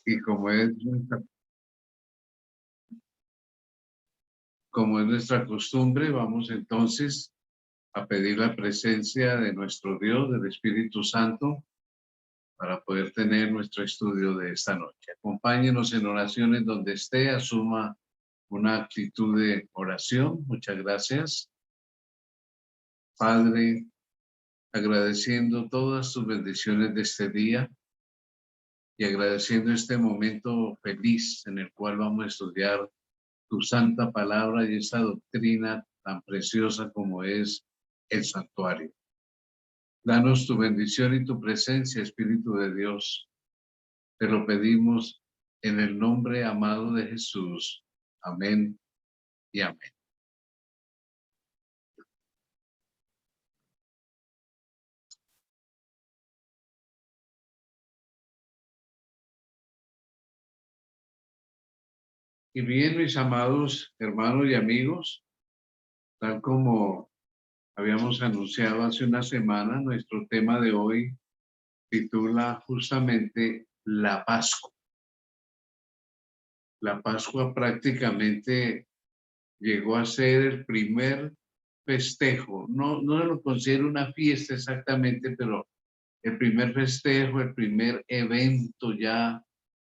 Y como es nuestra costumbre, vamos entonces a pedir la presencia de nuestro Dios, del Espíritu Santo, para poder tener nuestro estudio de esta noche. Acompáñenos en oraciones donde esté, asuma una actitud de oración. Muchas gracias. Padre, agradeciendo todas tus bendiciones de este día y agradeciendo este momento feliz en el cual vamos a estudiar tu santa palabra y esta doctrina tan preciosa como es el santuario. Danos tu bendición y tu presencia, Espíritu de Dios. Te lo pedimos en el nombre amado de Jesús. Amén y amén. Y bien, mis amados hermanos y amigos, tal como habíamos anunciado hace una semana, nuestro tema de hoy titula justamente la Pascua. La Pascua prácticamente llegó a ser el primer festejo. No lo considero una fiesta exactamente, pero el primer festejo, el primer evento ya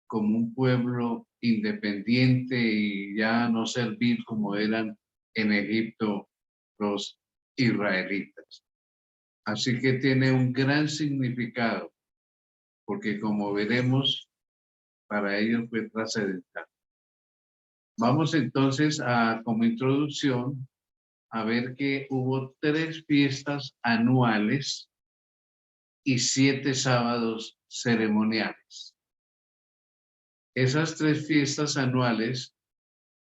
como un pueblo independiente y ya no servir como eran en Egipto los israelitas. Así que tiene un gran significado, porque como veremos, para ellos fue trascendental. Vamos entonces como introducción, a ver que hubo 3 fiestas anuales y 7 sábados ceremoniales. Esas 3 fiestas anuales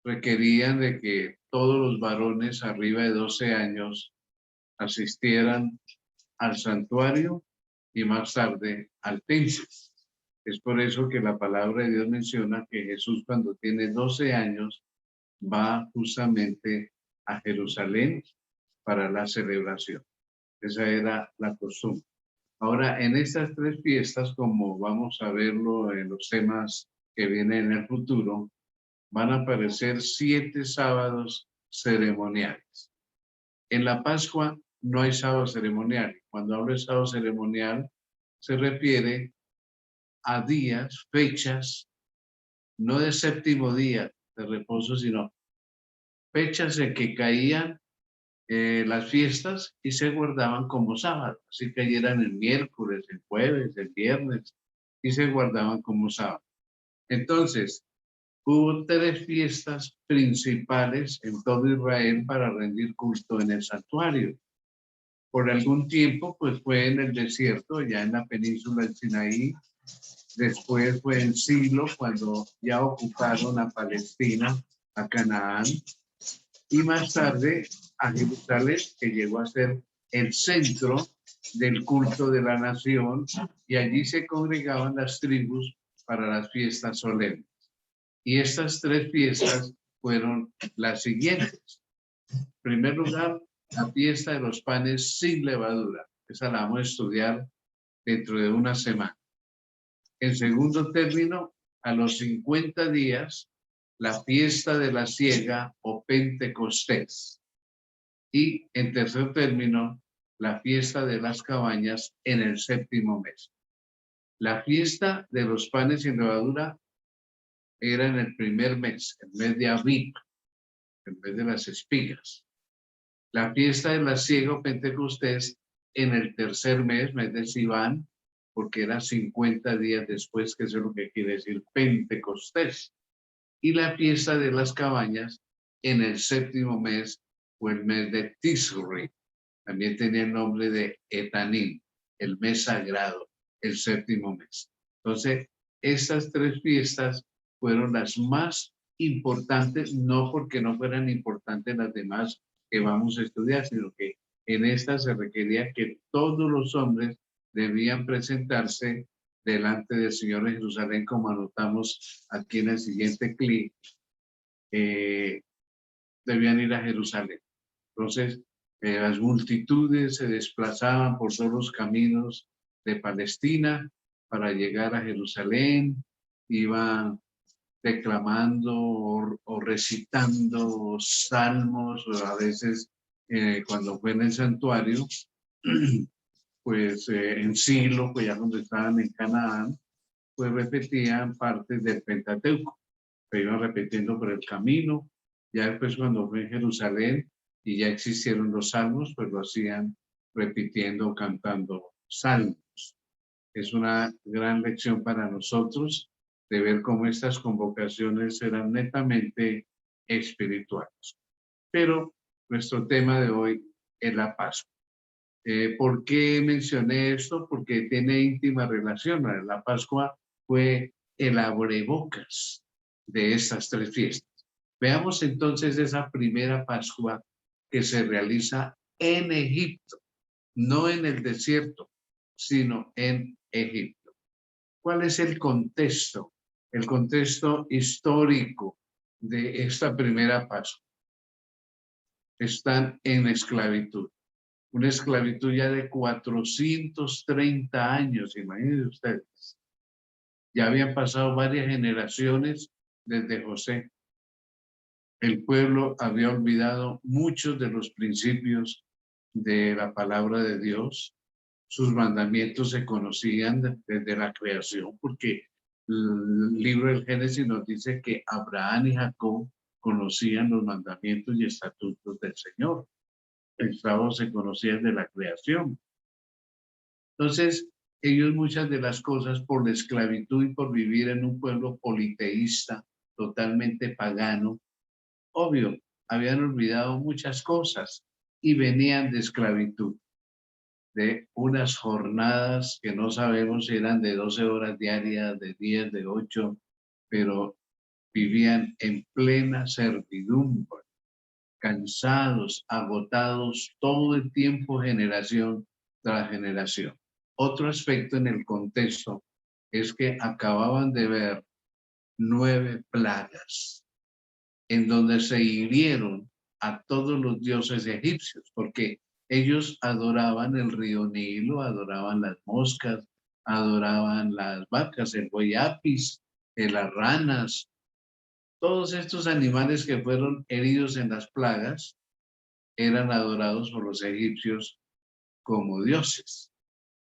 requerían de que todos los varones arriba de 12 años asistieran al santuario y más tarde al templo. Es por eso que la palabra de Dios menciona que Jesús, cuando tiene 12 años, va justamente a Jerusalén para la celebración. Esa era la costumbre. Ahora, en estas 3 fiestas, como vamos a verlo en los temas que vienen en el futuro, van a aparecer 7 sábados ceremoniales. En la Pascua no hay sábado ceremonial. Cuando hablo de sábado ceremonial, se refiere a días, fechas, no de séptimo día de reposo, sino fechas en que caían las fiestas y se guardaban como sábado. Así cayeran el miércoles, el jueves, el viernes, y se guardaban como sábado. Entonces, hubo 3 fiestas principales en todo Israel para rendir culto en el santuario. Por algún tiempo, pues fue en el desierto, ya en la península del Sinaí. Después fue en Silo, cuando ya ocuparon a Palestina, a Canaán. Y más tarde a Jerusalén, que llegó a ser el centro del culto de la nación, y allí se congregaban las tribus para las fiestas solemnes. Y estas 3 fiestas fueron las siguientes. En primer lugar, la fiesta de los panes sin levadura. Esa la vamos a estudiar dentro de una semana. En segundo término, a los 50 días, la fiesta de la siega o Pentecostés. Y en tercer término, la fiesta de las cabañas en el 7º mes. La fiesta de los panes sin levadura era en el primer mes, el mes de Abib, el mes de las espigas. La fiesta de la siega o Pentecostés en el tercer mes, mes de Sivan, porque era 50 días después, que eso es lo que quiere decir Pentecostés. Y la fiesta de las cabañas en el 7º mes, o el mes de Tisri. También tenía el nombre de Etanim, el mes sagrado, el 7º mes. Entonces, estas 3 fiestas fueron las más importantes, no porque no fueran importantes las demás que vamos a estudiar, sino que en esta se requería que todos los hombres debían presentarse delante del Señor en Jerusalén, como anotamos aquí en el siguiente clic. Debían ir a Jerusalén. Entonces, las multitudes se desplazaban por todos los caminos de Palestina para llegar a Jerusalén, iba declamando o recitando salmos, o a veces cuando fue en el santuario, pues en Silo, pues ya cuando estaban en Canaán, pues repetían partes del Pentateuco, se iban repitiendo por el camino. Ya después cuando fue en Jerusalén y ya existieron los salmos, pues lo hacían repitiendo, cantando salmos. Es una gran lección para nosotros de ver cómo estas convocaciones eran netamente espirituales. Pero nuestro tema de hoy es la Pascua. ¿Por qué mencioné esto? Porque tiene íntima relación. La Pascua fue el abrebocas de estas tres fiestas. Veamos entonces esa primera Pascua que se realiza en Egipto, no en el desierto, sino en Egipto. ¿Cuál es el contexto? El contexto histórico de esta primera Pascua. Están en esclavitud. Una esclavitud ya de 430 años, imagínense ustedes. Ya habían pasado varias generaciones desde José. El pueblo había olvidado muchos de los principios de la palabra de Dios. Sus mandamientos se conocían desde la creación, porque el libro del Génesis nos dice que Abraham y Jacob conocían los mandamientos y estatutos del Señor. El sábado se conocía desde la creación. Entonces, ellos muchas de las cosas por la esclavitud y por vivir en un pueblo politeísta, totalmente pagano, obvio, habían olvidado muchas cosas y venían de esclavitud, de unas jornadas que no sabemos si eran de 12 horas diarias, de 10, de 8, pero vivían en plena servidumbre, cansados, agotados todo el tiempo, generación tras generación. Otro aspecto en el contexto es que acababan de ver 9 plagas en donde se hirieron a todos los dioses egipcios, porque ellos adoraban el río Nilo, adoraban las moscas, adoraban las vacas, el buey apis, las ranas, todos estos animales que fueron heridos en las plagas eran adorados por los egipcios como dioses.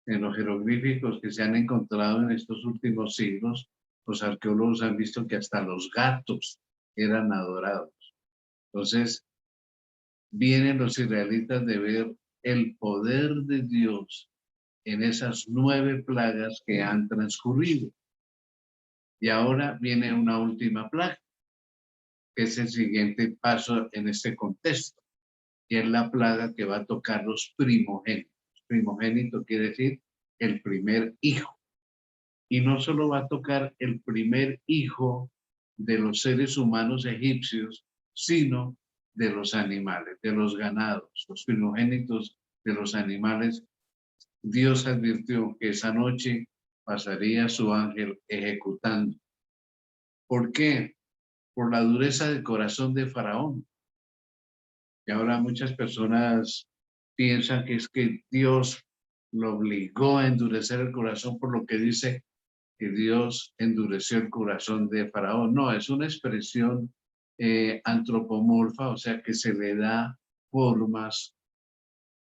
En los jeroglíficos que se han encontrado en estos últimos siglos, los arqueólogos han visto que hasta los gatos eran adorados. Entonces, vienen los israelitas de ver el poder de Dios en esas 9 plagas que han transcurrido. Y ahora viene una última plaga, que es el siguiente paso en este contexto, y es la plaga que va a tocar los primogénitos. Primogénito quiere decir el primer hijo. Y no solo va a tocar el primer hijo de los seres humanos egipcios, sino de los animales, de los ganados, los primogénitos de los animales. Dios advirtió que esa noche pasaría su ángel ejecutando. ¿Por qué? Por la dureza del corazón de Faraón. Y ahora muchas personas piensan que es que Dios lo obligó a endurecer el corazón por lo que dice que Dios endureció el corazón de Faraón. No, es una expresión antropomorfa, o sea que se le da formas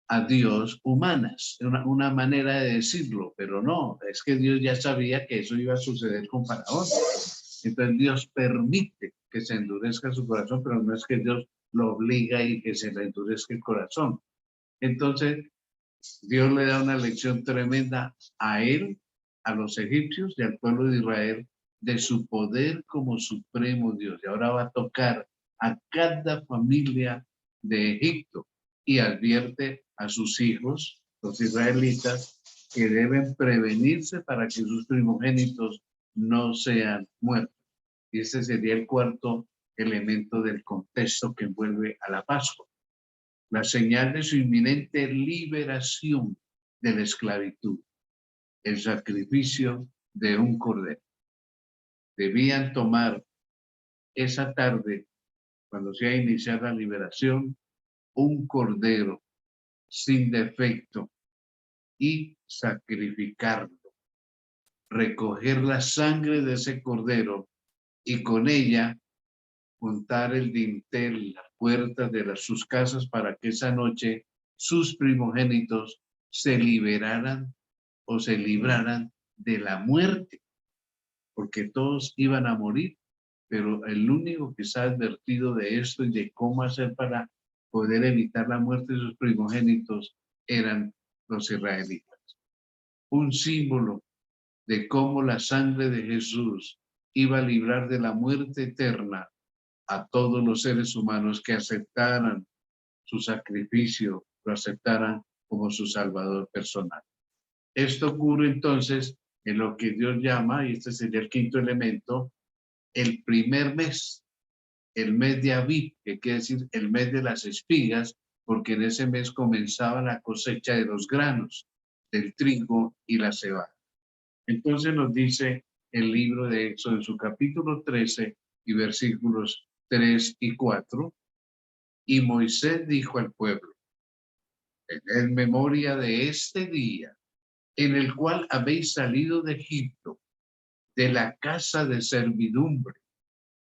a Dios humanas, una manera de decirlo, pero no, es que Dios ya sabía que eso iba a suceder con Faraón. Entonces Dios permite que se endurezca su corazón, pero no es que Dios lo obliga y que se le endurezca el corazón. Entonces Dios le da una lección tremenda a él, a los egipcios y al pueblo de Israel de su poder como supremo Dios. Y ahora va a tocar a cada familia de Egipto y advierte a sus hijos, los israelitas, que deben prevenirse para que sus primogénitos no sean muertos. Y ese sería el cuarto elemento del contexto que envuelve a la Pascua. La señal de su inminente liberación de la esclavitud, el sacrificio de un cordero. Debían tomar esa tarde, cuando se ha iniciado la liberación, un cordero sin defecto y sacrificarlo, recoger la sangre de ese cordero y con ella juntar el dintel, las puertas de sus casas para que esa noche sus primogénitos se liberaran o se libraran de la muerte, porque todos iban a morir, pero el único que está advertido de esto y de cómo hacer para poder evitar la muerte de sus primogénitos eran los israelitas. Un símbolo de cómo la sangre de Jesús iba a librar de la muerte eterna a todos los seres humanos que aceptaran su sacrificio, lo aceptaran como su salvador personal. Esto ocurre entonces en lo que Dios llama, y este sería el quinto elemento, el primer mes, el mes de Abib, que quiere decir el mes de las espigas, porque en ese mes comenzaba la cosecha de los granos, del trigo y la cebada. Entonces nos dice el libro de Éxodo en su capítulo 13 y versículos 3 y 4, y Moisés dijo al pueblo, tened memoria de este día en el cual habéis salido de Egipto, de la casa de servidumbre,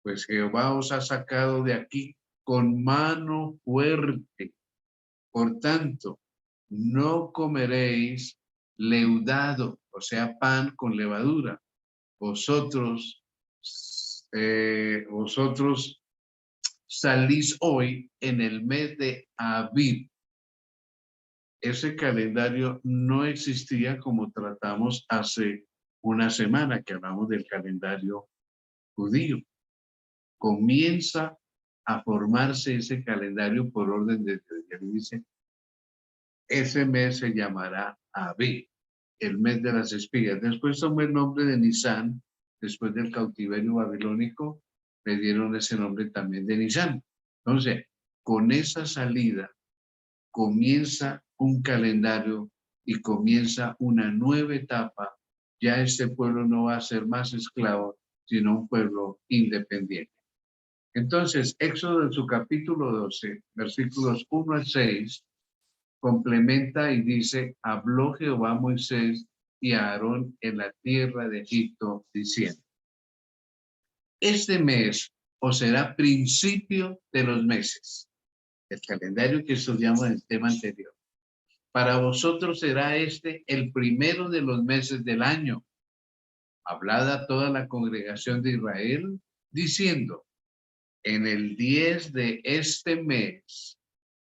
pues Jehová os ha sacado de aquí con mano fuerte. Por tanto, no comeréis leudado, o sea, pan con levadura. Vosotros salís hoy en el mes de Abib. Ese calendario no existía como tratamos hace una semana que hablamos del calendario judío. Comienza a formarse ese calendario por orden de Dios. Dice, ese mes se llamará Abib, el mes de las espigas. Después tomó el nombre de Nisán, después del cautiverio babilónico, le dieron ese nombre también de Nisán. Entonces, con esa salida comienza un calendario y comienza una nueva etapa. Ya este pueblo no va a ser más esclavo, sino un pueblo independiente. Entonces, Éxodo en su capítulo 12, versículos 1 al 6, complementa y dice, habló Jehová a Moisés y a Aarón en la tierra de Egipto, diciendo, este mes os será principio de los meses, el calendario que estudiamos en el tema anterior. Para vosotros será este el primero de los meses del año. Hablad a toda la congregación de Israel, diciendo, en el 10 de este mes,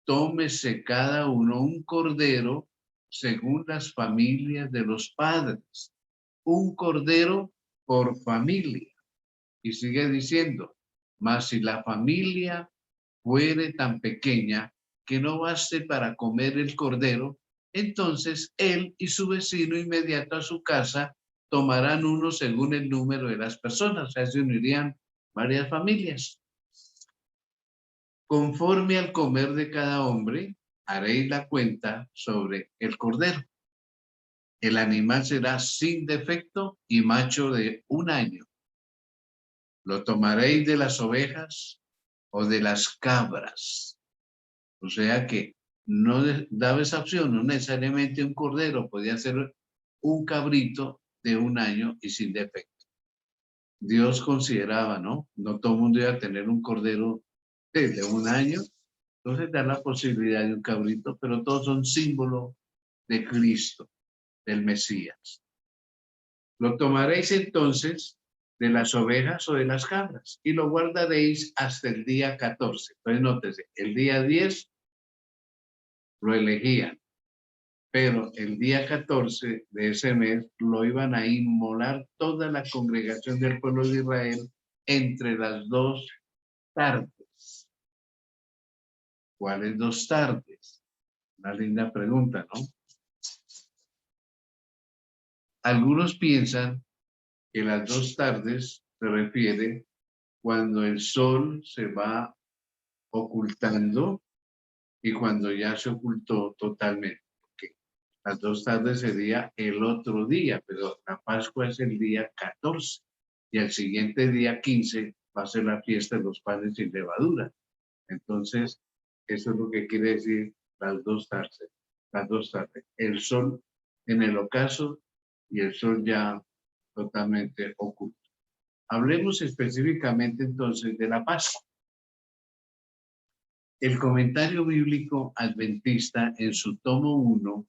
tómese cada uno un cordero según las familias de los padres, un cordero por familia. Y sigue diciendo, mas si la familia fuere tan pequeña que no baste para comer el cordero, entonces él y su vecino inmediato a su casa tomarán uno según el número de las personas, o sea, se unirían varias familias. Conforme al comer de cada hombre, haréis la cuenta sobre el cordero. El animal será sin defecto y macho de un año. Lo tomaréis de las ovejas o de las cabras. O sea que no daba esa opción, no necesariamente un cordero, podía ser un cabrito de un año y sin defecto. Dios consideraba, ¿no? No todo el mundo iba a tener un cordero de un año, entonces da la posibilidad de un cabrito, pero todos son símbolo de Cristo, del Mesías. Lo tomaréis entonces de las ovejas o de las cabras y lo guardaréis hasta el día 14. Entonces nótese, el día 10 lo elegían, pero el día 14 de ese mes lo iban a inmolar toda la congregación del pueblo de Israel entre las 2 tardes. ¿Cuáles 2 tardes? Una linda pregunta, ¿no? Algunos piensan que las 2 tardes se refiere cuando el sol se va ocultando y cuando ya se ocultó totalmente. Porque las 2 tardes sería el otro día, pero la Pascua es el día 14 y el siguiente día 15 va a ser la fiesta de los panes sin levadura. Entonces, eso es lo que quiere decir las 2 tardes. Las 2 tardes. El sol en el ocaso y el sol ya totalmente oculto. Hablemos específicamente entonces de la Pascua. El comentario bíblico adventista en su tomo 1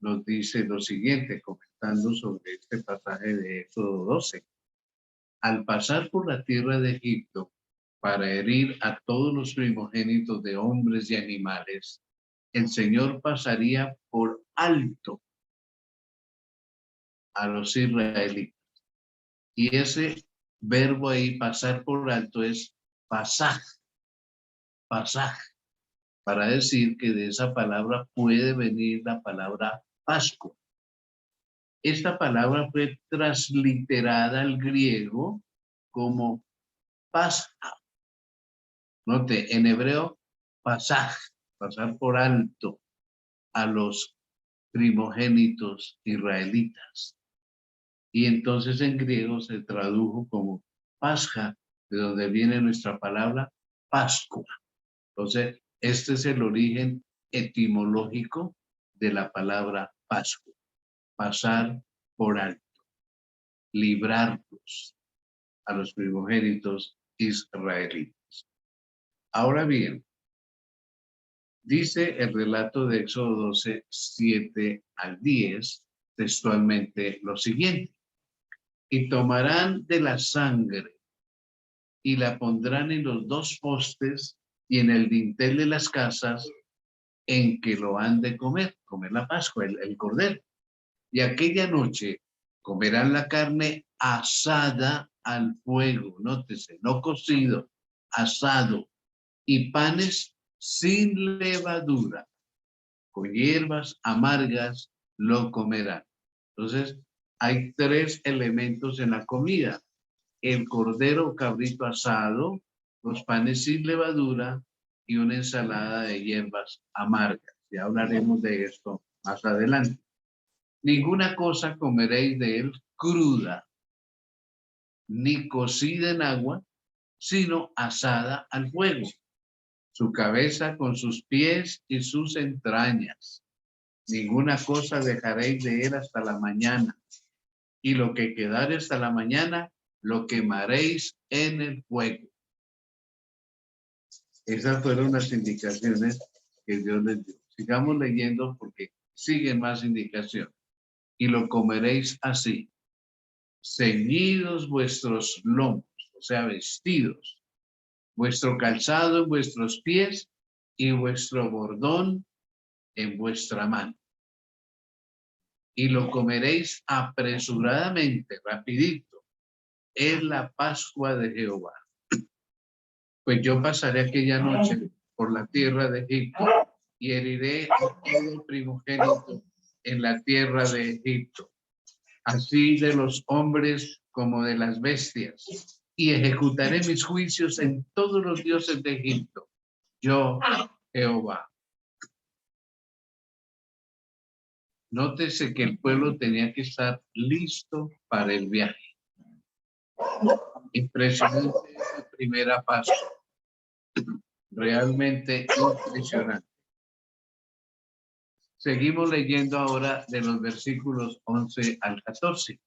nos dice lo siguiente, comentando sobre este pasaje de Éxodo 12. Al pasar por la tierra de Egipto para herir a todos los primogénitos de hombres y animales, el Señor pasaría por alto a los israelitas. Y ese verbo ahí, pasar por alto, es pasaj, pasaj, para decir que de esa palabra puede venir la palabra Pascua. Esta palabra fue transliterada al griego como Pascha. Note, en hebreo, pasaj, pasar por alto a los primogénitos israelitas. Y entonces en griego se tradujo como Pascha, de donde viene nuestra palabra Pascua. Entonces, este es el origen etimológico de la palabra Pascua. Pasar por alto, librarlos a los primogénitos israelitas. Ahora bien, dice el relato de Éxodo 12, 7 al 10, textualmente lo siguiente. Y tomarán de la sangre y la pondrán en los dos postes y en el dintel de las casas en que lo han de comer la Pascua, el cordero. Y aquella noche comerán la carne asada al fuego, nótese, no cocido, asado, y panes sin levadura, con hierbas amargas lo comerán. Entonces, hay tres elementos en la comida: el cordero cabrito asado, los panes sin levadura y una ensalada de hierbas amargas. Ya hablaremos de esto más adelante. Ninguna cosa comeréis de él cruda, ni cocida en agua, sino asada al fuego. Su cabeza con sus pies y sus entrañas. Ninguna cosa dejaréis de él hasta la mañana. Y lo que quedare hasta la mañana, lo quemaréis en el fuego. Esas fueron las indicaciones que Dios les dio. Sigamos leyendo porque siguen más indicaciones. Y lo comeréis así. Ceñidos vuestros lomos, o sea, vestidos, vuestro calzado en vuestros pies y vuestro bordón en vuestra mano. Y lo comeréis apresuradamente, rapidito. Es la Pascua de Jehová. Pues yo pasaré aquella noche por la tierra de Egipto y heriré a todo primogénito en la tierra de Egipto, así de los hombres como de las bestias, y ejecutaré mis juicios en todos los dioses de Egipto. Yo, Jehová. Nótese que el pueblo tenía que estar listo para el viaje. Impresionante esa primera Pascua. Realmente impresionante. Seguimos leyendo ahora de los versículos 11 al 14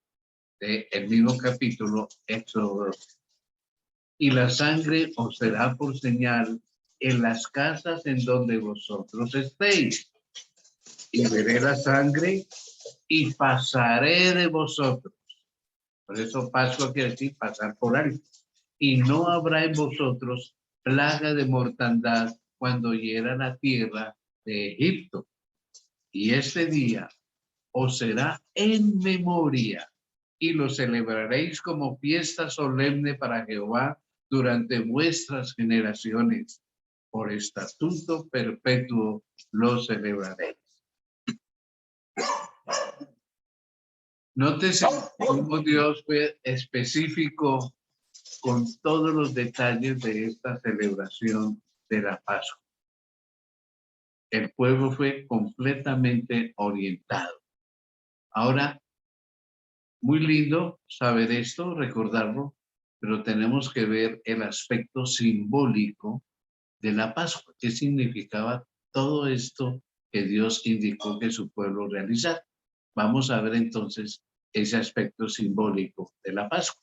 del mismo capítulo, Éxodo 12. Y la sangre os será por señal en las casas en donde vosotros estéis. Y veré la sangre y pasaré de vosotros. Por eso Pascua quiere decir pasar por alto. Y no habrá en vosotros plaga de mortandad cuando hiera la tierra de Egipto. Y este día os será en memoria y lo celebraréis como fiesta solemne para Jehová durante vuestras generaciones. Por estatuto perpetuo lo celebraréis. Nótese cómo Dios fue específico con todos los detalles de esta celebración de la Pascua. El pueblo fue completamente orientado. Ahora, muy lindo saber esto, recordarlo, pero tenemos que ver el aspecto simbólico de la Pascua. ¿Qué significaba todo esto que Dios indicó que su pueblo realizara? Vamos a ver entonces ese aspecto simbólico de la Pascua.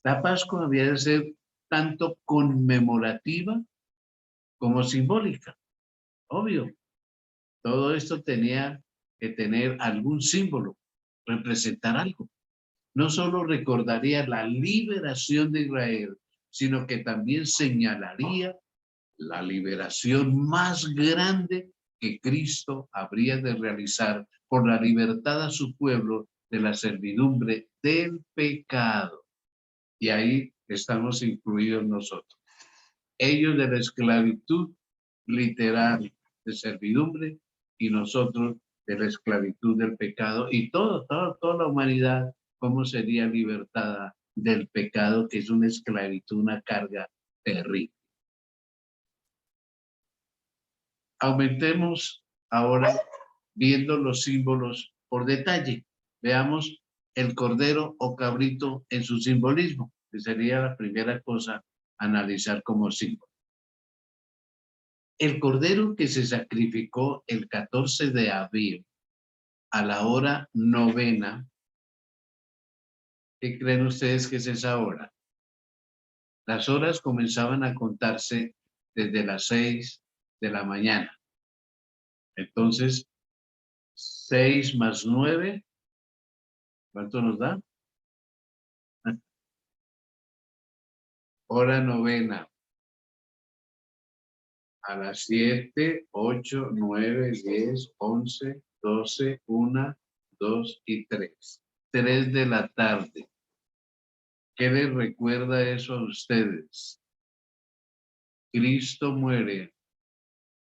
La Pascua había de ser tanto conmemorativa como simbólica, obvio. Todo esto tenía que tener algún símbolo, representar algo. No solo recordaría la liberación de Israel, sino que también señalaría la liberación más grande que Cristo habría de realizar por la libertad a su pueblo de la servidumbre del pecado. Y ahí estamos incluidos nosotros. Ellos de la esclavitud literal de servidumbre y nosotros de la esclavitud del pecado y toda la humanidad, cómo sería libertada del pecado, que es una esclavitud, una carga terrible. Aumentemos ahora viendo los símbolos por detalle. Veamos el cordero o cabrito en su simbolismo, que sería la primera cosa a analizar como símbolo. El cordero que se sacrificó el 14 de abril a la hora 9, ¿qué creen ustedes que es esa hora? Las horas comenzaban a contarse desde las 6 de la mañana. Entonces, 6 más 9, ¿cuánto nos da? Hora 9. A las 7, 8, 9, 10, 11, 12, 1, 2 y 3. 3 de la tarde. ¿Qué les recuerda eso a ustedes? Cristo muere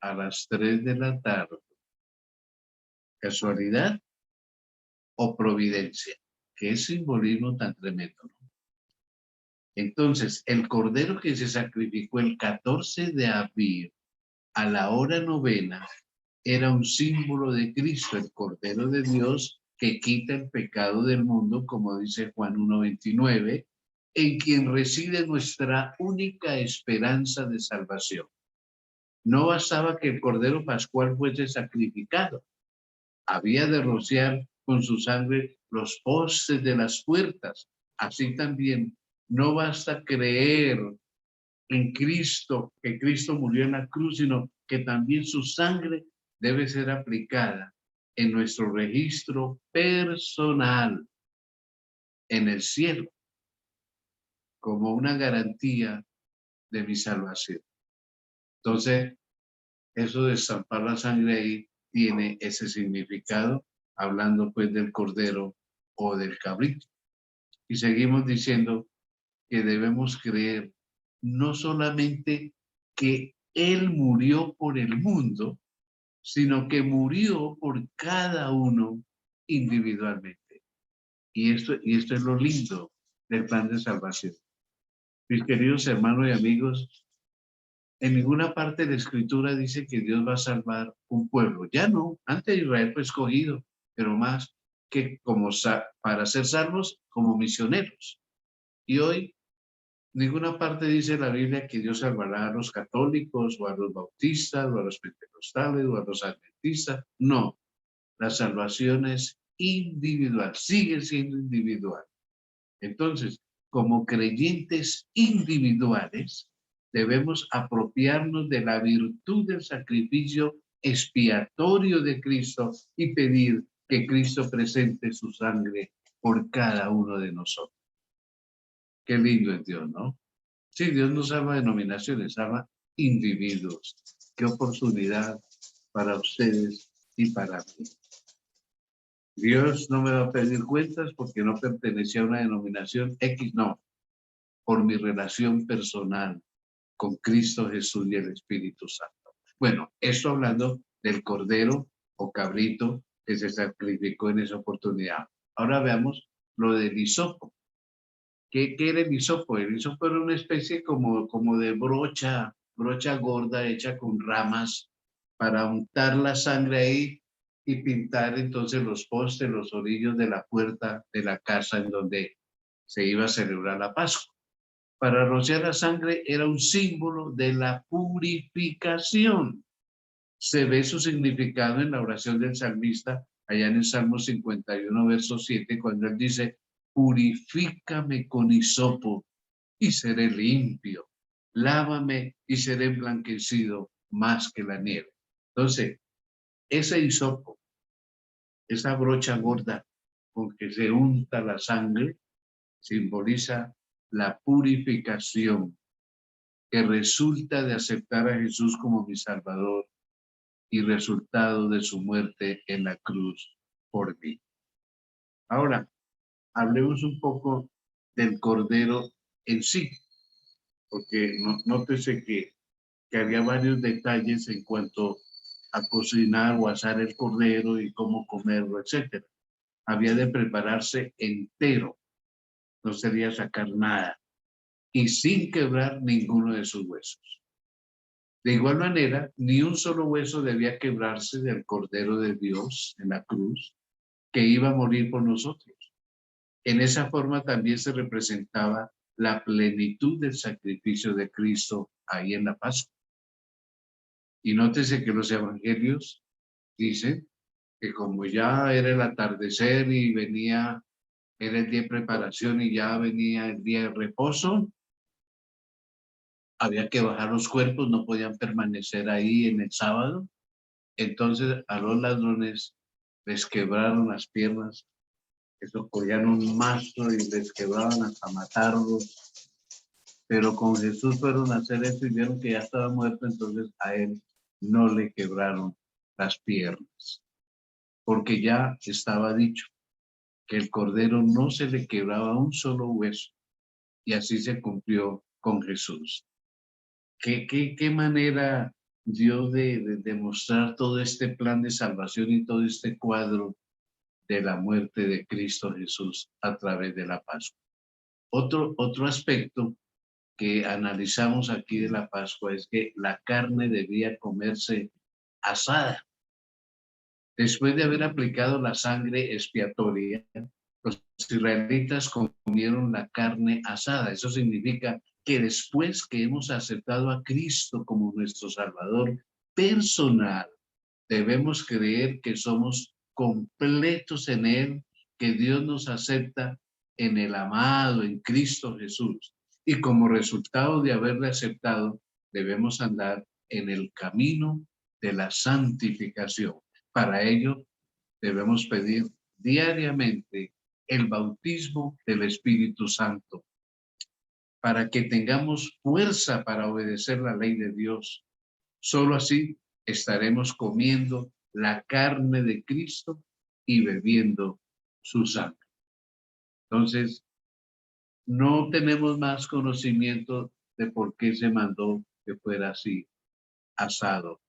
a las 3 de la tarde. ¿Casualidad o providencia? Qué simbolismo tan tremendo, ¿no? Entonces, el cordero que se sacrificó el 14 de abril a la hora 9 era un símbolo de Cristo, el Cordero de Dios que quita el pecado del mundo, como dice Juan 1:29, en quien reside nuestra única esperanza de salvación. No bastaba que el Cordero Pascual fuese sacrificado, había de rociar con su sangre los postes de las puertas. Así también no basta creer en Cristo, que Cristo murió en la cruz, sino que también su sangre debe ser aplicada en nuestro registro personal en el cielo, como una garantía de mi salvación. Entonces, eso de estampar la sangre ahí tiene ese significado, hablando pues del cordero o del cabrito. Y seguimos diciendo que debemos creer no solamente que Él murió por el mundo, sino que murió por cada uno individualmente. Y esto es lo lindo del plan de salvación. Mis queridos hermanos y amigos, en ninguna parte de la Escritura dice que Dios va a salvar un pueblo. Ya no, antes Israel fue escogido, pero más que como para ser salvos como misioneros. Y hoy ninguna parte dice la Biblia que Dios salvará a los católicos o a los bautistas o a los pentecostales o a los adventistas. No, la salvación es individual, sigue siendo individual. Entonces, como creyentes individuales, debemos apropiarnos de la virtud del sacrificio expiatorio de Cristo y pedir que Cristo presente su sangre por cada uno de nosotros. Qué lindo es Dios, ¿no? Sí, Dios no salva denominaciones, salva individuos. Qué oportunidad para ustedes y para mí. Dios no me va a pedir cuentas porque no pertenecía a una denominación X, no. Por mi relación personal con Cristo Jesús y el Espíritu Santo. Bueno, esto hablando del cordero o cabrito que se sacrificó en esa oportunidad. Ahora veamos lo del hisopo. ¿Qué era el hisopo? El hisopo era una especie como de brocha gorda hecha con ramas para untar la sangre ahí y pintar entonces los postes, los orillos de la puerta de la casa en donde se iba a celebrar la Pascua. Para rociar la sangre era un símbolo de la purificación. Se ve su significado en la oración del salmista allá en el Salmo 51, verso 7, cuando él dice, purifícame con hisopo y seré limpio. Lávame y seré emblanquecido más que la nieve. Entonces, ese hisopo, esa brocha gorda con que se unta la sangre, simboliza la purificación que resulta de aceptar a Jesús como mi Salvador y resultado de su muerte en la cruz por mí. Ahora, hablemos un poco del Cordero en sí, porque nótese que había varios detalles en cuanto a cocinar o asar el cordero y cómo comerlo, etc. Había de prepararse entero, no sería sacar nada, y sin quebrar ninguno de sus huesos. De igual manera, ni un solo hueso debía quebrarse del Cordero de Dios en la cruz, que iba a morir por nosotros. En esa forma también se representaba la plenitud del sacrificio de Cristo ahí en la Pascua. Y nótese que los evangelios dicen que como ya era el atardecer y venía, era el día de preparación y ya venía el día de reposo, había que bajar los cuerpos, no podían permanecer ahí en el sábado. Entonces a los ladrones les quebraron las piernas, eso cogían un mazo y les quebraban hasta matarlos. Pero con Jesús fueron a hacer eso y vieron que ya estaba muerto, entonces a él no le quebraron las piernas, porque ya estaba dicho que el cordero no se le quebraba un solo hueso, y así se cumplió con Jesús. ¿Qué manera dio de demostrar todo este plan de salvación y todo este cuadro de la muerte de Cristo Jesús a través de la Pascua? Otro aspecto que analizamos aquí de la Pascua es que la carne debía comerse asada. Después de haber aplicado la sangre expiatoria, los israelitas comieron la carne asada. Eso significa que después que hemos aceptado a Cristo como nuestro Salvador personal, debemos creer que somos completos en Él, que Dios nos acepta en el amado, en Cristo Jesús. Y como resultado de haberle aceptado, debemos andar en el camino de la santificación. Para ello, debemos pedir diariamente el bautismo del Espíritu Santo, para que tengamos fuerza para obedecer la ley de Dios. Solo así estaremos comiendo la carne de Cristo y bebiendo su sangre. Entonces, no tenemos más conocimiento de por qué se mandó que fuera así, asado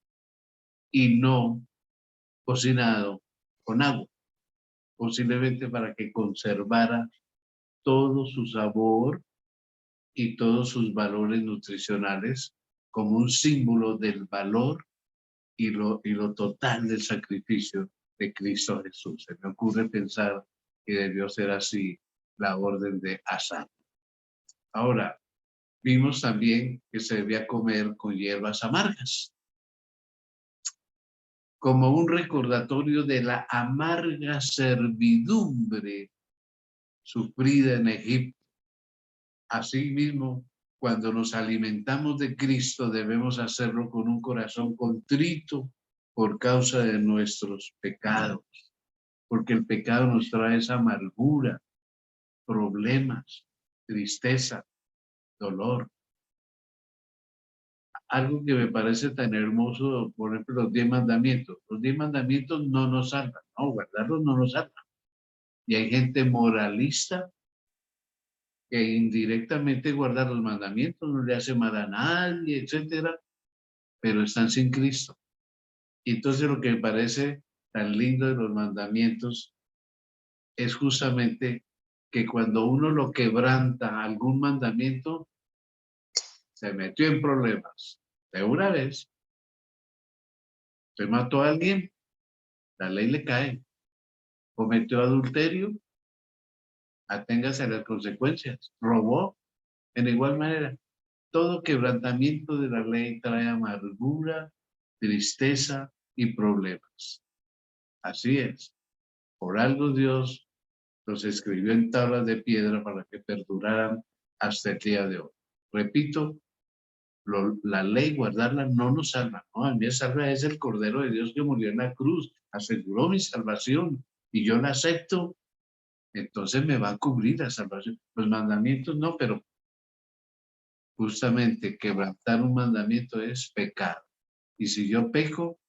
y no cocinado con agua, posiblemente para que conservara todo su sabor y todos sus valores nutricionales como un símbolo del valor y lo total del sacrificio de Cristo Jesús. Se me ocurre pensar que debió ser así la orden de asar. Ahora, vimos también que se debía comer con hierbas amargas, como un recordatorio de la amarga servidumbre sufrida en Egipto. Asimismo, cuando nos alimentamos de Cristo, debemos hacerlo con un corazón contrito por causa de nuestros pecados, porque el pecado nos trae esa amargura, problemas, tristeza, dolor. Algo que me parece tan hermoso, por ejemplo, los 10 mandamientos. Los 10 mandamientos no nos salvan, no, guardarlos no nos salvan. Y hay gente moralista que indirectamente guarda los mandamientos, no le hace mal a nadie, etcétera, pero están sin Cristo. Y entonces lo que me parece tan lindo de los mandamientos es justamente que cuando uno lo quebranta algún mandamiento, se metió en problemas. De una vez, se mató a alguien, la ley le cae. Cometió adulterio, aténgase a las consecuencias. Robó, en igual manera. Todo quebrantamiento de la ley trae amargura, tristeza y problemas. Así es. Por algo Dios los escribió en tablas de piedra para que perduraran hasta el día de hoy. Repito, la ley, guardarla, no nos salva. No, a mí me salva es el Cordero de Dios que murió en la cruz, aseguró mi salvación y yo la acepto, entonces me va a cubrir la salvación. Los mandamientos no, pero justamente quebrantar un mandamiento es pecado. Y si yo peco,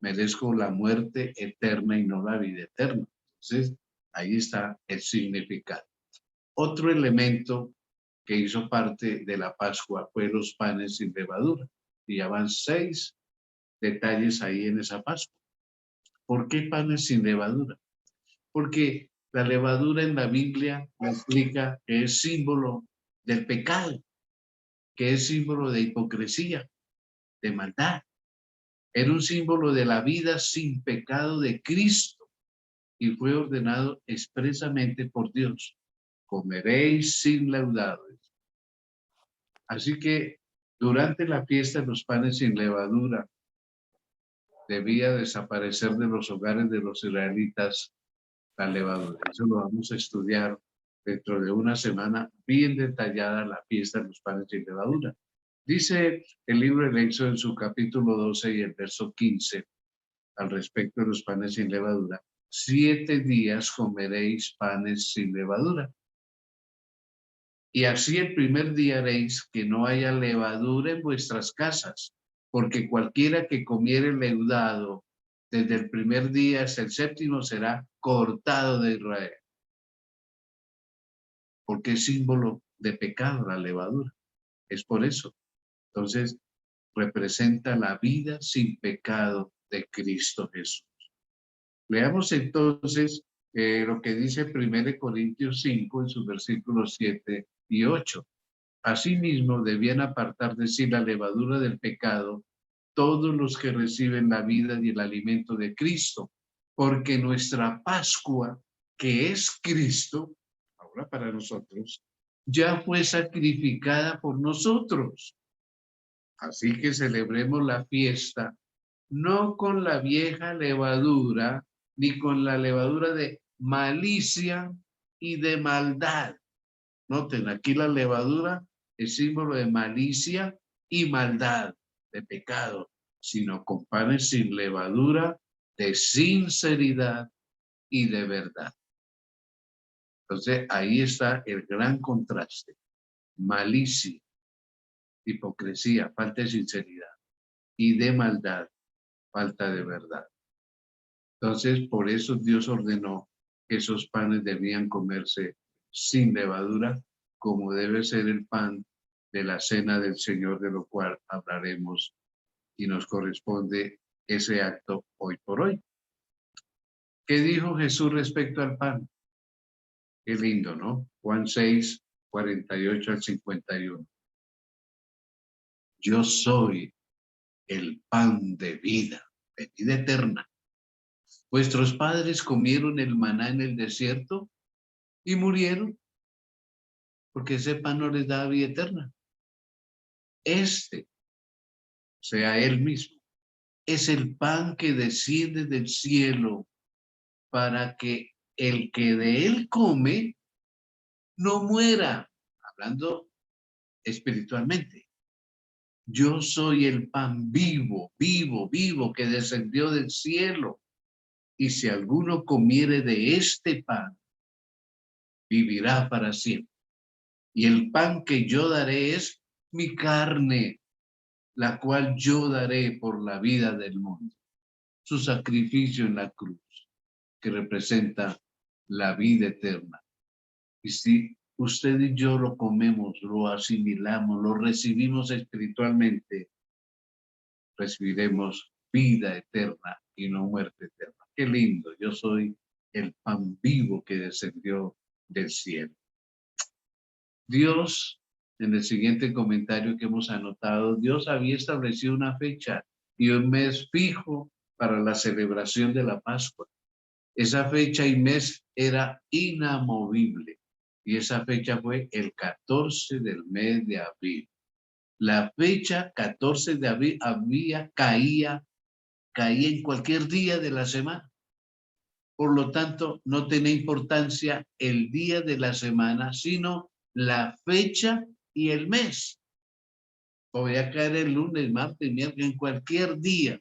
merezco la muerte eterna y no la vida eterna. Entonces, ahí está el significado. Otro elemento que hizo parte de la Pascua fue los panes sin levadura. Y ya van 6 detalles ahí en esa Pascua. ¿Por qué panes sin levadura? Porque la levadura en la Biblia explica que es símbolo del pecado, que es símbolo de hipocresía, de maldad. Era un símbolo de la vida sin pecado de Cristo y fue ordenado expresamente por Dios. Comeréis sin levadura. Así que durante la fiesta de los panes sin levadura debía desaparecer de los hogares de los israelitas la levadura. Eso lo vamos a estudiar dentro de una semana bien detallada, la fiesta de los panes sin levadura. Dice el libro de Éxodo en su capítulo 12 y el verso 15 al respecto de los panes sin levadura: 7 días comeréis panes sin levadura. Y así el primer día haréis que no haya levadura en vuestras casas, porque cualquiera que comiere leudado desde el primer día hasta el séptimo será cortado de Israel. Porque es símbolo de pecado la levadura. Es por eso. Entonces, representa la vida sin pecado de Cristo Jesús. Leamos entonces lo que dice 1 Corintios 5 en sus versículos 7 y 8. Asimismo, debían apartar de sí la levadura del pecado todos los que reciben la vida y el alimento de Cristo, porque nuestra Pascua, que es Cristo, ahora para nosotros, ya fue sacrificada por nosotros. Así que celebremos la fiesta no con la vieja levadura, ni con la levadura de malicia y de maldad. Noten, aquí la levadura es símbolo de malicia y maldad, de pecado, sino con panes sin levadura, de sinceridad y de verdad. Entonces, ahí está el gran contraste. Malicia, hipocresía, falta de sinceridad, y de maldad, falta de verdad. Entonces, por eso Dios ordenó que esos panes debían comerse sin levadura, como debe ser el pan de la cena del Señor, de lo cual hablaremos y nos corresponde ese acto hoy por hoy. ¿Qué dijo Jesús respecto al pan? Qué lindo, ¿no? Juan 6, 48 al 51. Yo soy el pan de vida eterna. Vuestros padres comieron el maná en el desierto y murieron, porque ese pan no les da vida eterna. Sea él mismo, es el pan que desciende del cielo para que el que de él come no muera, hablando espiritualmente. Yo soy el pan vivo, vivo, vivo, que descendió del cielo. Y si alguno comiere de este pan, vivirá para siempre. Y el pan que yo daré es mi carne, la cual yo daré por la vida del mundo. Su sacrificio en la cruz, que representa la vida eterna. Y si usted y yo lo comemos, lo asimilamos, lo recibimos espiritualmente, recibiremos vida eterna y no muerte eterna. Qué lindo, yo soy el pan vivo que descendió del cielo. Dios, en el siguiente comentario que hemos anotado, Dios había establecido una fecha y un mes fijo para la celebración de la Pascua. Esa fecha y mes era inamovible y esa fecha fue el 14 del mes de abril. La fecha 14 de abril caía en cualquier día de la semana. Por lo tanto, no tenía importancia el día de la semana, sino la fecha y el mes. Podía caer el lunes, martes, miércoles, en cualquier día,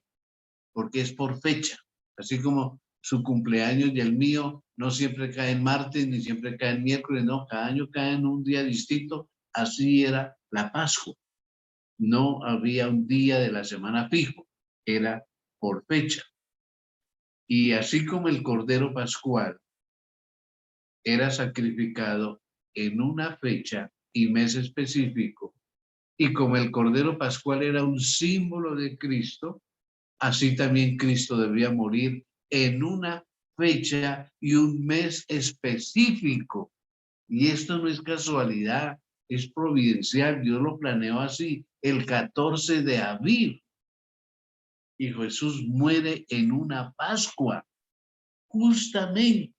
porque es por fecha. Así como su cumpleaños y el mío no siempre cae en martes, ni siempre cae en miércoles, no, cada año cae en un día distinto. Así era la Pascua. No había un día de la semana fijo, era por fecha. Y así como el Cordero Pascual era sacrificado en una fecha y mes específico, y como el Cordero Pascual era un símbolo de Cristo, así también Cristo debía morir en una fecha y un mes específico. Y esto no es casualidad, es providencial. Dios lo planeó así, el 14 de abril. Y Jesús muere en una Pascua, justamente.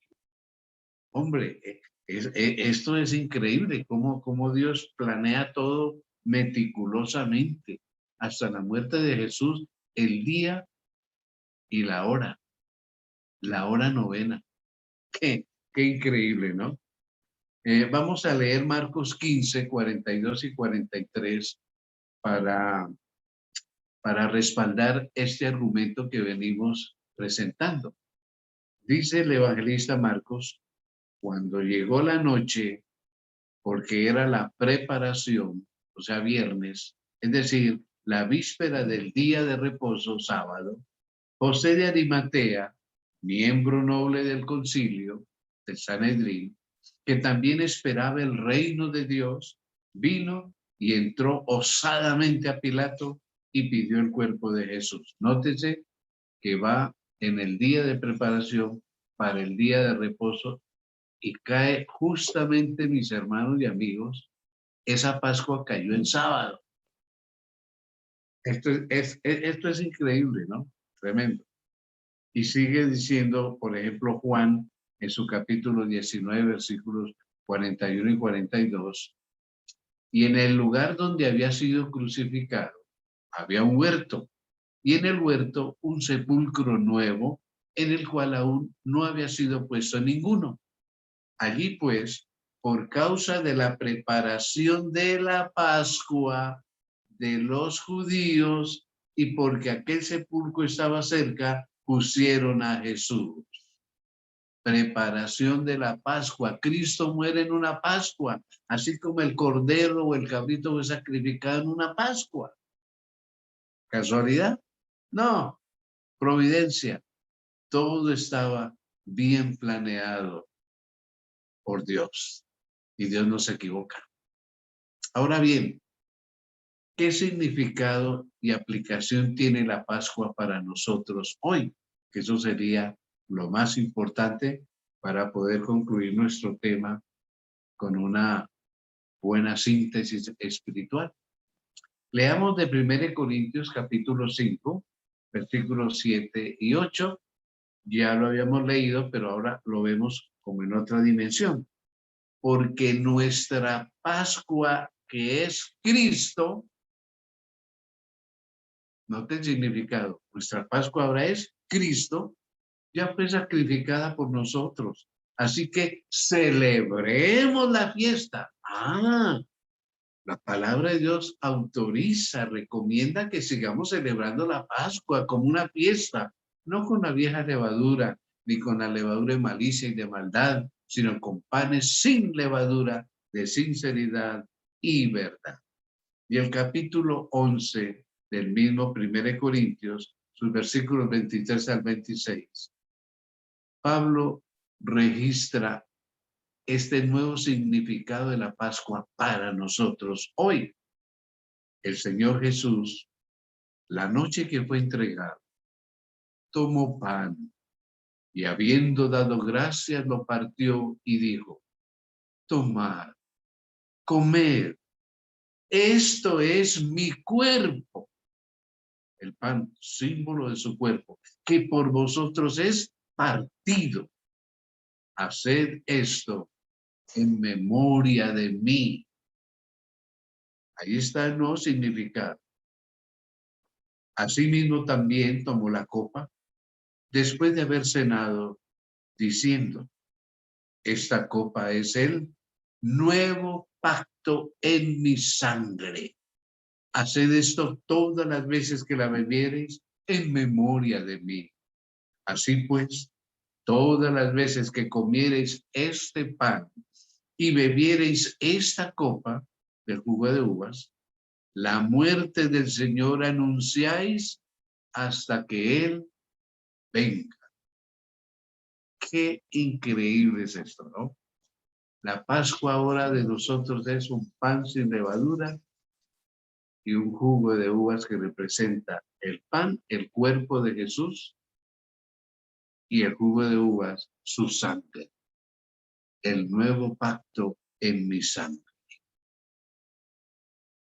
Hombre, esto es increíble, cómo Dios planea todo meticulosamente, hasta la muerte de Jesús, el día y la hora novena. Qué increíble, ¿no? Vamos a leer Marcos 15, 42 y 43 para, para respaldar este argumento que venimos presentando. Dice el evangelista Marcos, cuando llegó la noche, porque era la preparación, o sea, viernes, es decir, la víspera del día de reposo, sábado, José de Arimatea, miembro noble del concilio, del Sanedrín, que también esperaba el reino de Dios, vino y entró osadamente a Pilato y pidió el cuerpo de Jesús. Nótese que va en el día de preparación para el día de reposo y cae justamente, mis hermanos y amigos, esa Pascua cayó en sábado. Esto es increíble, ¿no? Tremendo. Y sigue diciendo, por ejemplo, Juan, en su capítulo 19, versículos 41 y 42, y en el lugar donde había sido crucificado, había un huerto, y en el huerto un sepulcro nuevo, en el cual aún no había sido puesto ninguno. Allí pues, por causa de la preparación de la Pascua de los judíos y porque aquel sepulcro estaba cerca, pusieron a Jesús. Preparación de la Pascua. Cristo muere en una Pascua, así como el cordero o el cabrito fue sacrificado en una Pascua. ¿Casualidad? No, providencia. Todo estaba bien planeado por Dios y Dios no se equivoca. Ahora bien, ¿qué significado y aplicación tiene la Pascua para nosotros hoy? Que eso sería lo más importante para poder concluir nuestro tema con una buena síntesis espiritual. Leamos de 1 Corintios capítulo 5, versículos 7 y 8. Ya lo habíamos leído, pero ahora lo vemos como en otra dimensión. Porque nuestra Pascua, que es Cristo, note el significado, nuestra Pascua ahora es Cristo, ya fue sacrificada por nosotros. Así que celebremos la fiesta. La palabra de Dios autoriza, recomienda que sigamos celebrando la Pascua como una fiesta, no con la vieja levadura, ni con la levadura de malicia y de maldad, sino con panes sin levadura, de sinceridad y verdad. Y el capítulo 11 del mismo 1 Corintios, sus versículos 23 al 26, Pablo registra este nuevo significado de la Pascua para nosotros hoy. El Señor Jesús, la noche que fue entregado, tomó pan y habiendo dado gracias lo partió y dijo, tomad, comed, esto es mi cuerpo. El pan, símbolo de su cuerpo, que por vosotros es partido. Haced esto en memoria de mí. Ahí está el nuevo significado. Asimismo también tomó la copa, después de haber cenado, diciendo, esta copa es el nuevo pacto en mi sangre. Haced esto todas las veces que la bebiereis en memoria de mí. Así pues, todas las veces que comiereis este pan y bebiereis esta copa del jugo de uvas, la muerte del Señor anunciáis hasta que Él venga. Qué increíble es esto, ¿no? La Pascua ahora de nosotros es un pan sin levadura y un jugo de uvas que representa el pan, el cuerpo de Jesús, y el jugo de uvas, su sangre. El nuevo pacto en mi sangre.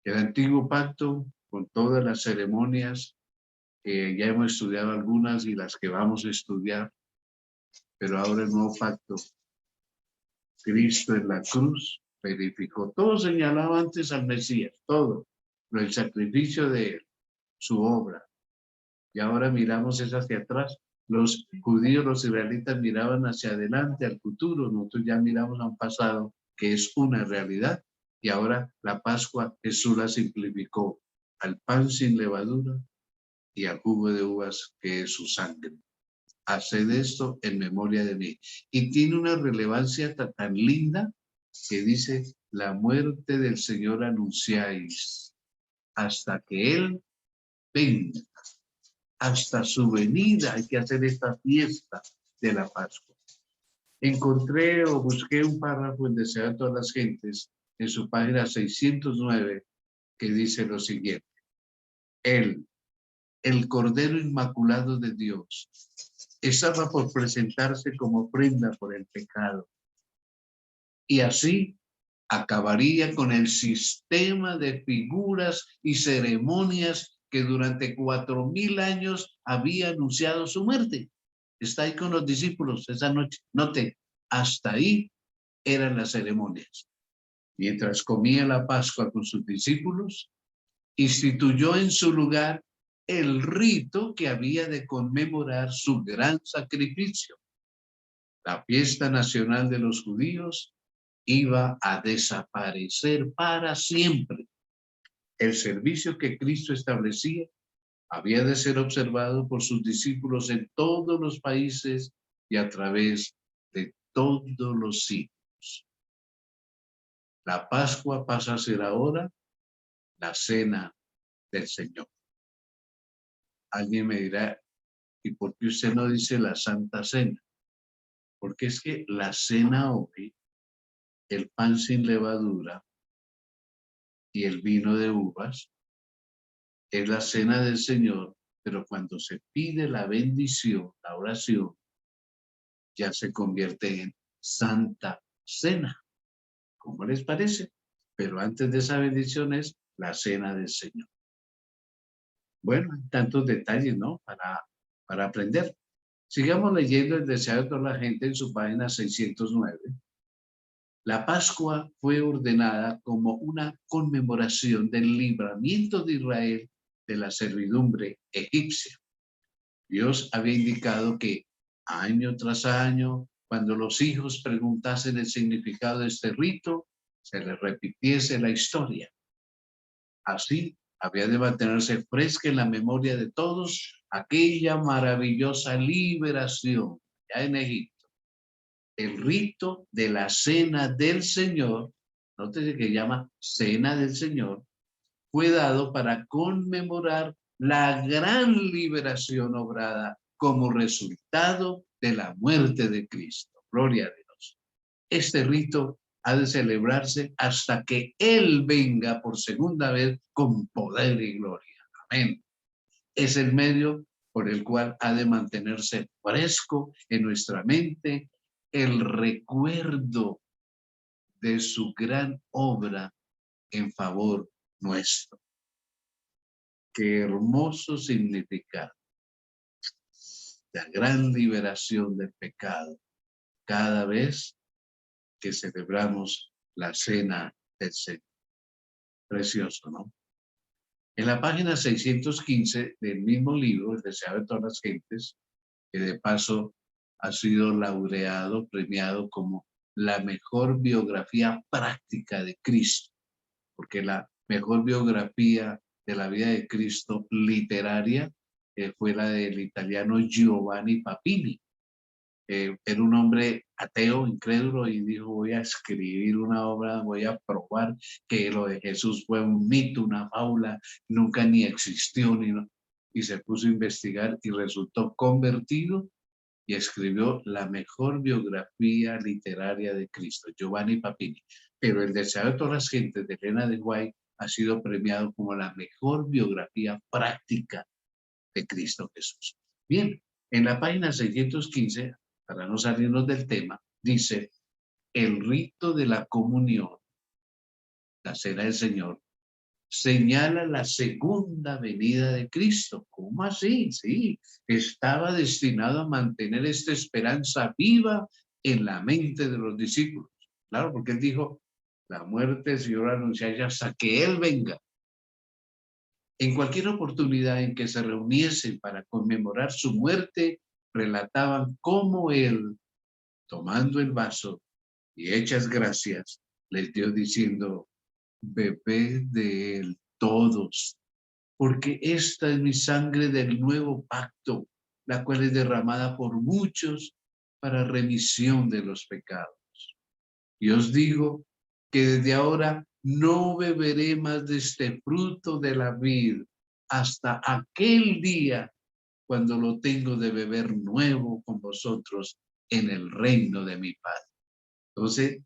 El antiguo pacto, con todas las ceremonias, que ya hemos estudiado algunas y las que vamos a estudiar, pero ahora el nuevo pacto, Cristo en la cruz verificó. Todo señalaba antes al Mesías, todo, pero el sacrificio de él, su obra. Y ahora miramos es hacia atrás. Los judíos, los israelitas miraban hacia adelante, al futuro. Nosotros ya miramos a un pasado que es una realidad. Y ahora la Pascua Jesús la simplificó al pan sin levadura y al jugo de uvas que es su sangre. Haced esto en memoria de mí. Y tiene una relevancia tan linda que dice, la muerte del Señor anunciáis hasta que Él venga. Hasta su venida hay que hacer esta fiesta de la Pascua. Encontré o busqué un párrafo en Deseo a todas las gentes en su página 609 que dice lo siguiente. Él, el Cordero Inmaculado de Dios, estaba por presentarse como prenda por el pecado. Y así acabaría con el sistema de figuras y ceremonias que durante 4000 años había anunciado su muerte. Está ahí con los discípulos esa noche. Note, hasta ahí eran las ceremonias. Mientras comía la Pascua con sus discípulos, instituyó en su lugar el rito que había de conmemorar su gran sacrificio. La fiesta nacional de los judíos iba a desaparecer para siempre. El servicio que Cristo establecía había de ser observado por sus discípulos en todos los países y a través de todos los siglos. La Pascua pasa a ser ahora la cena del Señor. Alguien me dirá, ¿y por qué usted no dice la Santa Cena? Porque es que la cena hoy, el pan sin levadura y el vino de uvas, es la cena del Señor, pero cuando se pide la bendición, la oración, ya se convierte en Santa Cena. ¿Cómo les parece? Pero antes de esa bendición es la cena del Señor. Bueno, hay tantos detalles, ¿no? Para aprender. Sigamos leyendo el deseo de toda la gente en su página 609. La Pascua fue ordenada como una conmemoración del libramiento de Israel de la servidumbre egipcia. Dios había indicado que año tras año, cuando los hijos preguntasen el significado de este rito, se les repitiese la historia. Así había de mantenerse fresca en la memoria de todos aquella maravillosa liberación ya en Egipto. El rito de la Cena del Señor, nótese que llama Cena del Señor, fue dado para conmemorar la gran liberación obrada como resultado de la muerte de Cristo. Gloria a Dios. Este rito ha de celebrarse hasta que Él venga por segunda vez con poder y gloria. Amén. Es el medio por el cual ha de mantenerse fresco en nuestra mente el recuerdo de su gran obra en favor nuestro. Qué hermoso significado. La gran liberación del pecado cada vez que celebramos la cena del Señor. Precioso, ¿no? En la página 615 del mismo libro, El deseo de todas las gentes, que de paso ha sido laureado, premiado como la mejor biografía práctica de Cristo, porque la mejor biografía de la vida de Cristo literaria fue la del italiano Giovanni Papini. Era un hombre ateo, incrédulo, y dijo, voy a escribir una obra, voy a probar que lo de Jesús fue un mito, una fábula, nunca ni existió, y se puso a investigar y resultó convertido y escribió la mejor biografía literaria de Cristo, Giovanni Papini. Pero El Deseado de todas las gentes, de Elena de White, ha sido premiado como la mejor biografía práctica de Cristo Jesús. Bien, en la página 615, para no salirnos del tema, dice, el rito de la comunión, la cena del Señor, señala la segunda venida de Cristo. ¿Cómo así? Sí, estaba destinado a mantener esta esperanza viva en la mente de los discípulos. Claro, porque él dijo, la muerte del Señor anunciada hasta que Él venga. En cualquier oportunidad en que se reuniesen para conmemorar su muerte, relataban cómo Él, tomando el vaso y hechas gracias, les dio diciendo, bebed de él todos, porque esta es mi sangre del nuevo pacto, la cual es derramada por muchos para remisión de los pecados. Y os digo que desde ahora no beberé más de este fruto de la vid hasta aquel día cuando lo tengo de beber nuevo con vosotros en el reino de mi Padre. Entonces,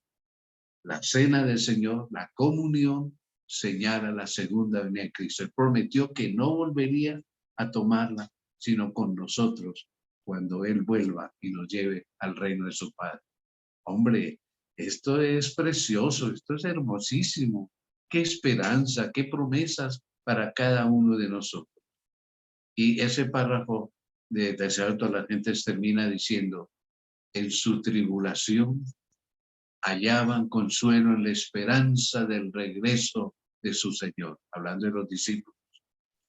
la cena del Señor, la comunión, señala la segunda venida de Cristo. Él prometió que no volvería a tomarla, sino con nosotros, cuando Él vuelva y nos lleve al reino de su Padre. Hombre, esto es precioso, esto es hermosísimo. Qué esperanza, qué promesas para cada uno de nosotros. Y ese párrafo de Deseado de todas las gentes termina diciendo, en su tribulación hallaban consuelo en la esperanza del regreso de su Señor, hablando de los discípulos.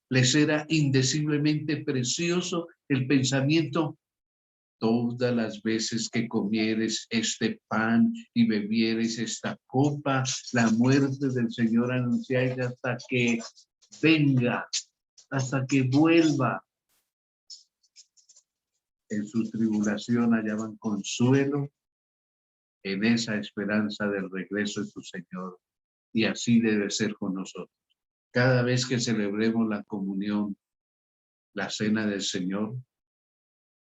Les era indeciblemente precioso el pensamiento, todas las veces que comieres este pan y bebieres esta copa, la muerte del Señor anunciáis hasta que venga, hasta que vuelva. En su tribulación hallaban consuelo en esa esperanza del regreso de su Señor. Y así debe ser con nosotros. Cada vez que celebremos la comunión, la cena del Señor,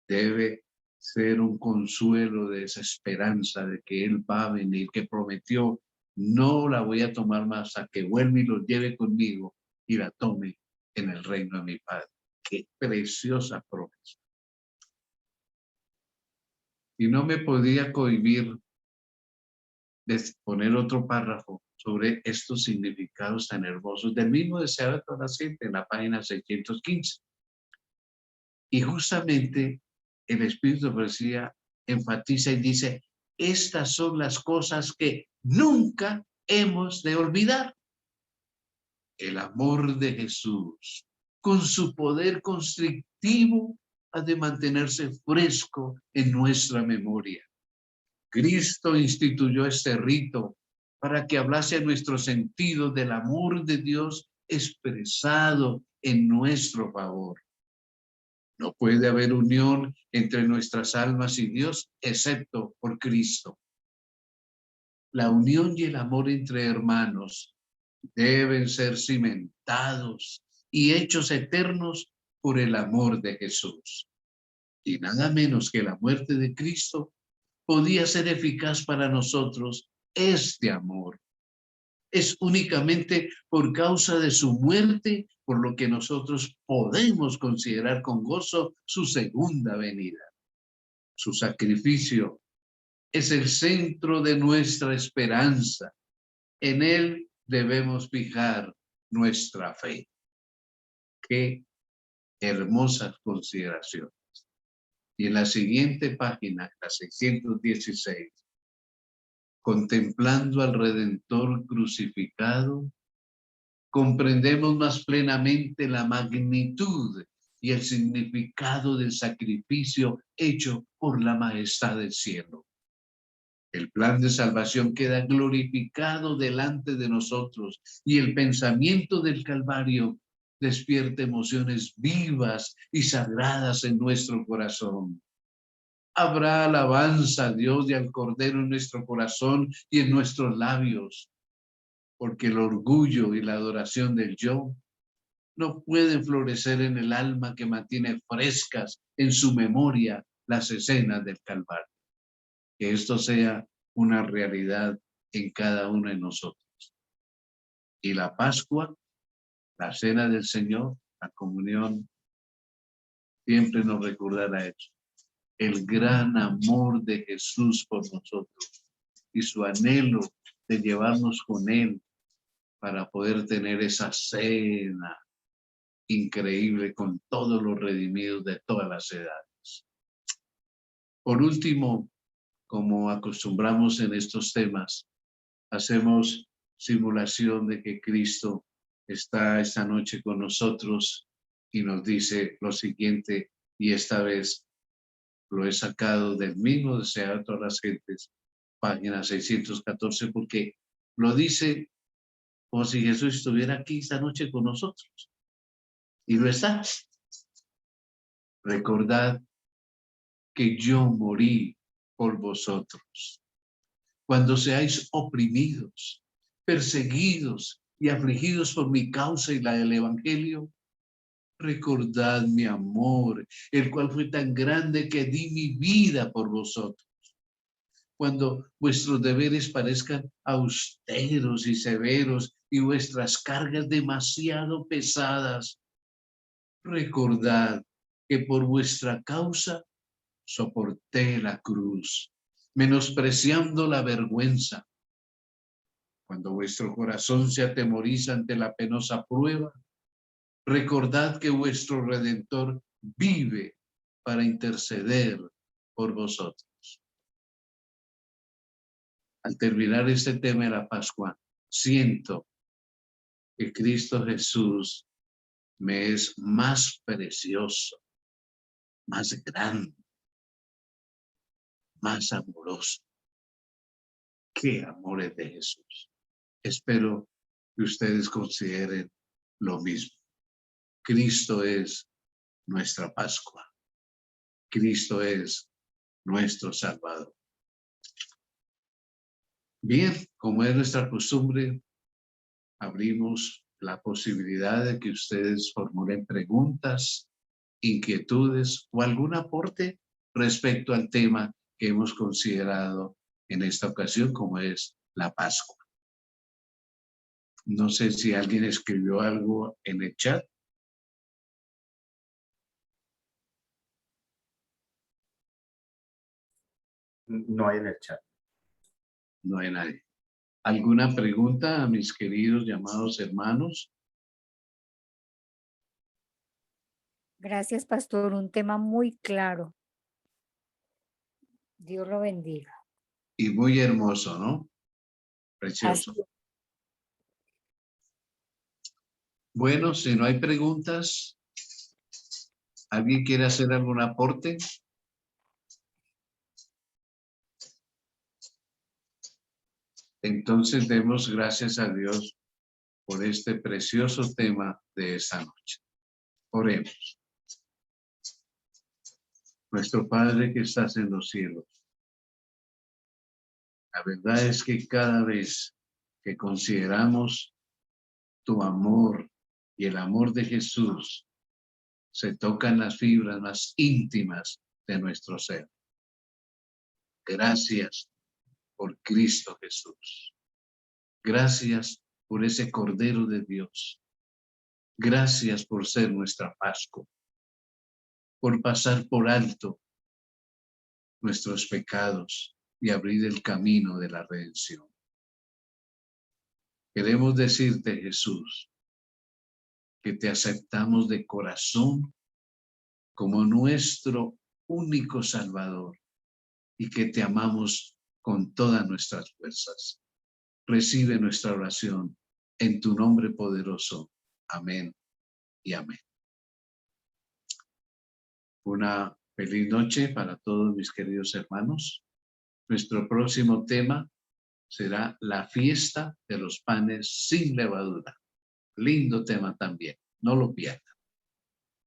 debe ser un consuelo de esa esperanza de que Él va a venir, que prometió, no la voy a tomar más hasta que vuelva y los lleve conmigo y la tome en el reino de mi Padre. Qué preciosa promesa. Y no me podía cohibir de poner otro párrafo sobre estos significados tan hermosos del mismo Deseado de toda la gente en la página 615. Y justamente el Espíritu de Profecía enfatiza y dice, estas son las cosas que nunca hemos de olvidar. El amor de Jesús, con su poder constrictivo, ha de mantenerse fresco en nuestra memoria. Cristo instituyó este rito para que hablase a nuestro sentido del amor de Dios expresado en nuestro favor. No puede haber unión entre nuestras almas y Dios, excepto por Cristo. La unión y el amor entre hermanos deben ser cimentados y hechos eternos por el amor de Jesús. Y nada menos que la muerte de Cristo podía ser eficaz para nosotros este amor. Es únicamente por causa de su muerte por lo que nosotros podemos considerar con gozo su segunda venida. Su sacrificio es el centro de nuestra esperanza. En él debemos fijar nuestra fe. Qué hermosas consideraciones. Y en la siguiente página, la 616, contemplando al Redentor crucificado, comprendemos más plenamente la magnitud y el significado del sacrificio hecho por la majestad del cielo. El plan de salvación queda glorificado delante de nosotros y el pensamiento del Calvario despierta emociones vivas y sagradas en nuestro corazón. Habrá alabanza a Dios y al Cordero en nuestro corazón y en nuestros labios, porque el orgullo y la adoración del yo no pueden florecer en el alma que mantiene frescas en su memoria las escenas del Calvario. Que esto sea una realidad en cada uno de nosotros. Y la Pascua, la cena del Señor, la comunión, siempre nos recordará eso. El gran amor de Jesús por nosotros y su anhelo de llevarnos con Él para poder tener esa cena increíble con todos los redimidos de todas las edades. Por último, como acostumbramos en estos temas, hacemos simulación de que Cristo está esta noche con nosotros y nos dice lo siguiente, y esta vez lo he sacado del mismo Desear a todas las gentes, página 614, porque lo dice como si Jesús estuviera aquí esta noche con nosotros. Y lo está. Recordad que yo morí por vosotros. Cuando seáis oprimidos, perseguidos y afligidos por mi causa y la del Evangelio, recordad mi amor, el cual fue tan grande que di mi vida por vosotros. Cuando vuestros deberes parezcan austeros y severos y vuestras cargas demasiado pesadas, recordad que por vuestra causa soporté la cruz, menospreciando la vergüenza. Cuando vuestro corazón se atemoriza ante la penosa prueba, recordad que vuestro Redentor vive para interceder por vosotros. Al terminar este tema de la Pascua, siento que Cristo Jesús me es más precioso, más grande, más amoroso. ¡Qué amores de Jesús! Espero que ustedes consideren lo mismo. Cristo es nuestra Pascua. Cristo es nuestro Salvador. Bien, como es nuestra costumbre, abrimos la posibilidad de que ustedes formulen preguntas, inquietudes o algún aporte respecto al tema que hemos considerado en esta ocasión, como es la Pascua. No sé si alguien escribió algo en el chat. No hay en el chat. No hay nadie. ¿Alguna pregunta a mis queridos llamados hermanos? Gracias, pastor. Un tema muy claro. Dios lo bendiga. Y muy hermoso, ¿no? Precioso. Así. Bueno, si no hay preguntas, ¿alguien quiere hacer algún aporte? Entonces demos gracias a Dios por este precioso tema de esta noche. Oremos. Nuestro Padre que estás en los cielos, la verdad es que cada vez que consideramos tu amor y el amor de Jesús, se tocan las fibras más íntimas de nuestro ser. Gracias por Cristo Jesús. Gracias por ese Cordero de Dios. Gracias por ser nuestra Pascua, por pasar por alto nuestros pecados y abrir el camino de la redención. Queremos decirte, Jesús, que te aceptamos de corazón como nuestro único Salvador y que te amamos con todas nuestras fuerzas. Recibe nuestra oración en tu nombre poderoso. Amén y amén. Una feliz noche para todos mis queridos hermanos. Nuestro próximo tema será la fiesta de los panes sin levadura. Lindo tema también. No lo pierdan.